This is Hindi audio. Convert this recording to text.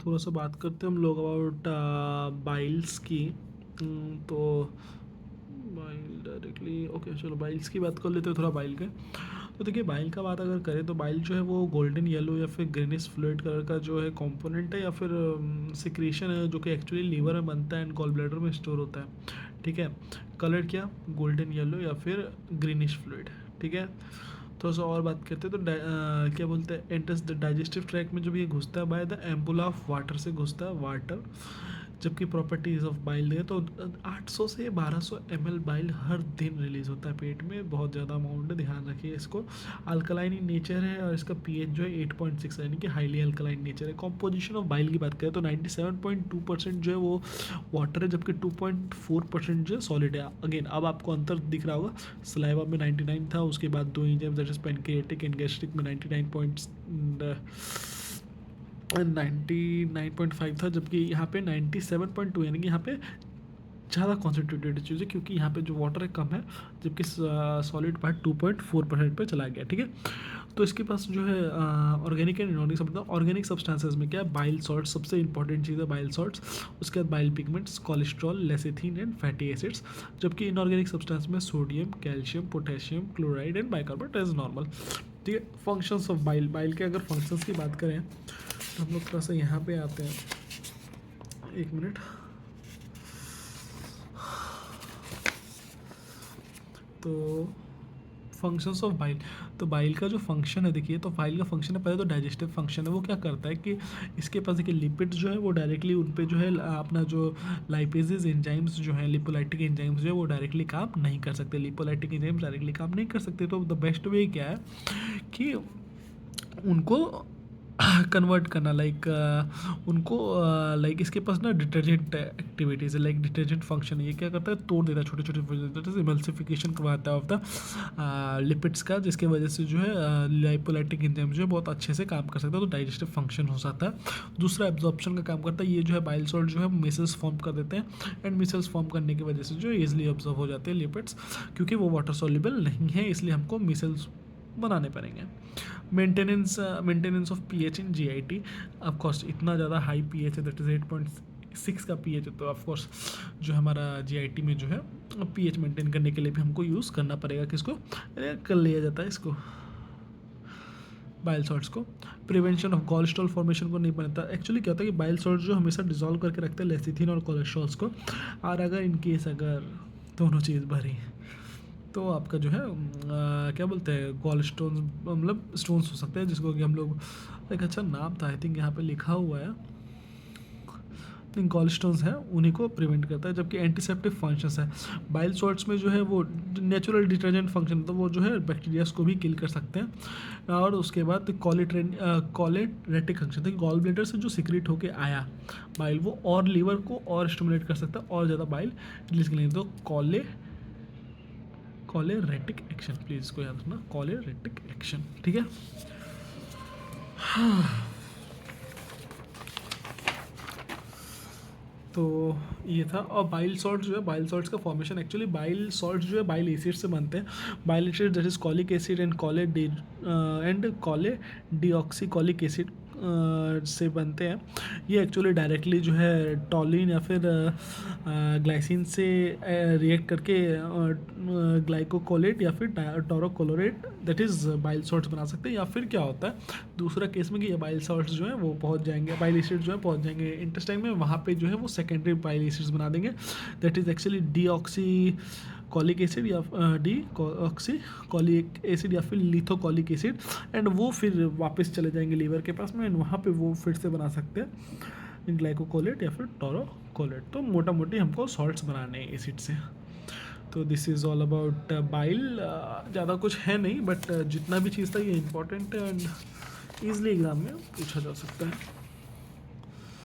थोड़ा सा बात करते हैं हम लोग अबाउट बाइल्स की। तो बाइल डायरेक्टली ओके, चलो बाइल्स की बात कर लेते हैं थोड़ा बाइल के। तो देखिए बाइल का बात अगर करें तो बाइल जो है वो गोल्डन येलो या फिर ग्रीनिश फ्लूइड कलर का जो है कंपोनेंट है या फिर सिक्रीशन है जो कि एक्चुअली लीवर में बनता है एंड गॉल ब्लैडर में स्टोर होता है। ठीक है, कलर क्या, गोल्डन येलो या फिर ग्रीनिश फ्लूइड। ठीक है, थोड़ा सा और बात करते हैं तो क्या बोलते हैं, एंटर्स द डाइजेस्टिव ट्रैक में जब ये घुसता है by the ampulla of water से घुसता है, वाटर। जबकि प्रॉपर्टीज ऑफ बाइल दें तो 800 से 1200 ml बाइल हर दिन रिलीज होता है पेट में, बहुत ज़्यादा अमाउंट है, ध्यान रखिए इसको। अल्कलाइन इन नेचर है और इसका पीएच जो है 8.6 है, यानी कि हाईली अल्कलाइन नेचर है। कॉम्पोजिशन ऑफ बाइल की बात करें तो 97.2% जो है वो वाटर है, जबकि 2.4% जो है सॉलिड है। अगेन अब आपको अंतर दिख रहा होगा, सलाइवा में 99 था, उसके बाद दो enzymes that is pancreatic and gastric में 99.5 था, जबकि यहाँ पे 97.2, यानी कि यहाँ पे ज़्यादा कॉन्सेंट्रेटेड चीज़ है क्योंकि यहाँ पे जो वाटर है कम है, जबकि सॉलिड पार्ट 2.4% पे चला गया। ठीक है, तो इसके पास जो है ऑर्गेनिक एंड इनऑर्गेनिक सब, ऑर्गेनिक सब्सटेंसेस में क्या है, बाइल सॉल्ट सबसे इंपॉर्टेंट चीज़ है, बाइल सॉल्ट्स। उसके बाद bile pigments, cholesterol, lecithin and fatty acids. जबकि इनऑर्गेनिक सब्सटेंस में sodium, calcium, potassium, chloride and bicarbonate as normal. ठीक है, फंक्शंस ऑफ बाइल, बाइल के अगर फंक्शंस की बात करें तो हम लोग थोड़ा सा यहाँ पे आते हैं, एक मिनट। तो फंक्शंस ऑफ बाइल, तो बाइल का जो फंक्शन है देखिए, तो बाइल का फंक्शन है, पहले तो डाइजेस्टिव फंक्शन है। वो क्या करता है कि इसके पास देखिए लिपिड्स जो है वो डायरेक्टली उन पे जो है अपना जो लाइपेजेस एंजाइम्स जो है, लिपोलाइटिक एंजाइम्स जो है वो डायरेक्टली काम नहीं कर सकते, लिपोलाइटिक एंजाइम्स डायरेक्टली काम नहीं कर सकते। तो द बेस्ट वे क्या है कि उनको कन्वर्ट करना, लाइक उनको लाइक इसके पास ना डिटर्जेंट एक्टिविटीज़ है, लाइक डिटर्जेंट फंक्शन है। ये क्या करता है, तोड़ देता है छोटे छोटे इमल्सिफिकेशन करवाता है ऑफ द लिपिड्स का, जिसके वजह से जो है लाइपोलाइटिक एंजाइम जो है बहुत अच्छे से काम कर सकता है, तो डाइजेस्टिव फंक्शन हो जाता है। दूसरा एब्जॉर्प्शन का काम करता है, ये जो है बाइल सॉल्ट जो है मिसल्स फॉर्म कर देते हैं एंड मिसल्स फॉर्म करने की वजह से जो ईजिली ऑब्जॉर्व हो जाते हैं लिपिड्स, क्योंकि वो वाटर सॉल्युबल नहीं है, इसलिए हमको मिसल्स बनाने पड़ेंगे। Maintenance of pH in GIT, of course इतना ज़्यादा हाई पीएच है, दैट इज़ 8.6 का पीएच है, तो ऑफ कोर्स जो हमारा जीआईटी में जो है पीएच मेंटेन करने के लिए भी हमको यूज़ करना पड़ेगा, किसको कर लिया जाता है इसको, बाइल सॉल्ट्स को। प्रिवेंशन ऑफ गॉलस्टोल फॉर्मेशन को नहीं बनता। एक्चुअली क्या होता है कि बाइल सॉल्ट जो हमेशा डिजोल्व करके रखते हैं लेसिथिन और कोलेस्ट्रॉल्स को, और अगर इन केस अगर दोनों चीज़ भरी तो आपका जो है क्या बोलते हैं, गॉल स्टोन्स, मतलब स्टोन्स हो सकते हैं, जिसको कि हम लोग, एक अच्छा नाम था आई थिंक यहाँ पे लिखा हुआ है, गॉल स्टोन्स हैं, उन्हीं को प्रिवेंट करता है। जबकि एंटीसेप्टिक फंक्शंस है बाइल सॉल्ट्स में जो है वो नेचुरल डिटर्जेंट फंक्शन, तो वो जो है बैक्टीरियाज को भी किल कर सकते हैं। और उसके बाद कोलेरेटिक फंक्शन था, गॉल ब्लैडर से जो सिक्रेट होके आया बाइल, वो और लीवर को और स्टिमुलेट कर सकता है और ज़्यादा बाइल रिलीज करेंगे। तो कोलेरेटिक एक्शन, प्लीज़ इसको याद रखना, कोलेरेटिक एक्शन। ठीक है, तो ये था। और बाइल सॉल्ट जो है, बाइल सॉल्ट्स का फॉर्मेशन, एक्चुअली बाइल सॉल्ट जो है बाइल एसिड से बनते हैं। Bile acid that is colic acid and कॉले डीऑक्सीकॉलिक एसिड से बनते हैं। ये एक्चुअली डायरेक्टली जो है टॉलिन या फिर ग्लाइसिन से रिएक्ट करके ग्लाइकोकोलेट या फिर टोरोकोलोरेट दैट इज़ बाइल सॉल्ट्स बना सकते हैं। या फिर क्या होता है दूसरा केस में कि ये बाइल सॉल्ट्स जो है वो पहुंच जाएंगे, बाइल एसिड जो है पहुंच जाएंगे इंटेस्टाइन में, वहाँ पे जो है वो सेकेंडरी बाइल एसिड्स बना देंगे, दैट इज़ एक्चुअली डीऑक्सीकॉलिक एसिड या डीऑक्सीकॉलिक एसिड या फिर लिथोकॉलिक एसिड, एंड वो फिर वापस चले जाएंगे लीवर के पास में, एंड वहाँ पे वो फिर से बना सकते हैं ग्लाइकोकोलेट या फिर टोरोकोलेट। तो मोटा मोटी हमको सॉल्ट्स बनाने हैं एसिड से। तो this is all about bile. ज़्यादा कुछ है नहीं, बट जितना भी चीज़ था ये इंपॉर्टेंट है एंड ईजिली एग्जाम में पूछा जा सकता है।